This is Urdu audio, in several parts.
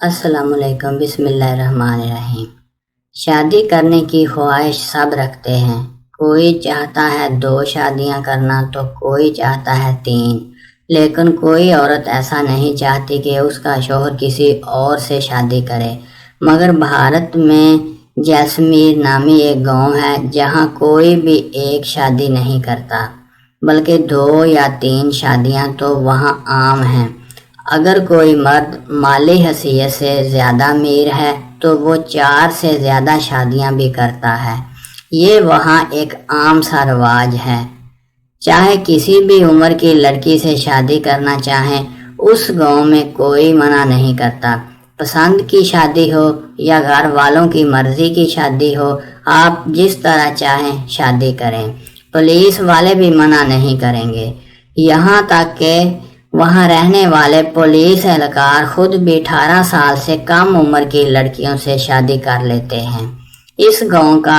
السلام علیکم، بسم اللہ الرحمن الرحیم۔ شادی کرنے کی خواہش سب رکھتے ہیں، کوئی چاہتا ہے 2 شادیاں کرنا تو کوئی چاہتا ہے 3، لیکن کوئی عورت ایسا نہیں چاہتی کہ اس کا شوہر کسی اور سے شادی کرے۔ مگر بھارت میں جیسمیر نامی ایک گاؤں ہے جہاں کوئی بھی ایک شادی نہیں کرتا، بلکہ 2 یا 3 شادیاں تو وہاں عام ہیں۔ اگر کوئی مرد مالی حیثیت سے زیادہ امیر ہے تو وہ 4 سے زیادہ شادیاں بھی کرتا ہے۔ یہ وہاں ایک عام سا رواج ہے۔ چاہے کسی بھی عمر کی لڑکی سے شادی کرنا چاہیں، اس گاؤں میں کوئی منع نہیں کرتا۔ پسند کی شادی ہو یا گھر والوں کی مرضی کی شادی ہو، آپ جس طرح چاہیں شادی کریں، پولیس والے بھی منع نہیں کریں گے۔ یہاں تک کہ وہاں رہنے والے پولیس اہلکار خود بھی 18 سال سے کم عمر کی لڑکیوں سے شادی کر لیتے ہیں۔ اس گاؤں کا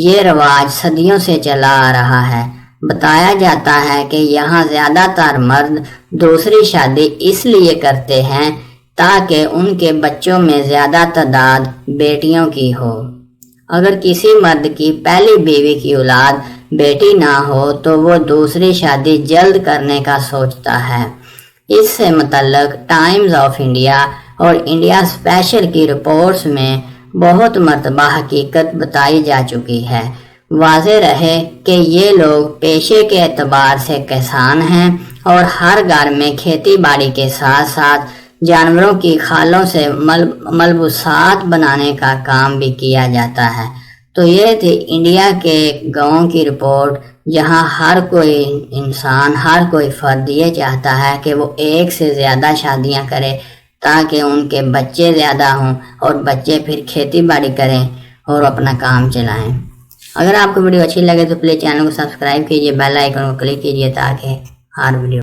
یہ رواج صدیوں سے چلا آ رہا ہے۔ بتایا جاتا ہے کہ یہاں زیادہ تر مرد دوسری شادی اس لیے کرتے ہیں تاکہ ان کے بچوں میں زیادہ تعداد بیٹیوں کی ہو۔ اگر کسی مرد کی پہلی بیوی کی اولاد بیٹی نہ ہو تو وہ دوسری شادی جلد کرنے کا سوچتا ہے۔ اس سے متعلق ٹائمز آف انڈیا اور انڈیا اسپیشل کی رپورٹس میں بہت مرتبہ حقیقت بتائی جا چکی ہے۔ واضح رہے کہ یہ لوگ پیشے کے اعتبار سے کسان ہیں اور ہر گھر میں کھیتی باڑی کے ساتھ ساتھ جانوروں کی کھالوں سے ملبوسات بنانے کا کام بھی کیا جاتا ہے۔ تو یہ تھی انڈیا کے گاؤں کی رپورٹ، جہاں ہر کوئی انسان، ہر کوئی فرد یہ چاہتا ہے کہ وہ 1 سے زیادہ شادیاں کرے تاکہ ان کے بچے زیادہ ہوں اور بچے پھر کھیتی باڑی کریں اور اپنا کام چلائیں۔ اگر آپ کو ویڈیو اچھی لگے تو پلیز چینل کو سبسکرائب کیجیے، بیل آئیکن کو کلک کیجیے تاکہ ہر ویڈیو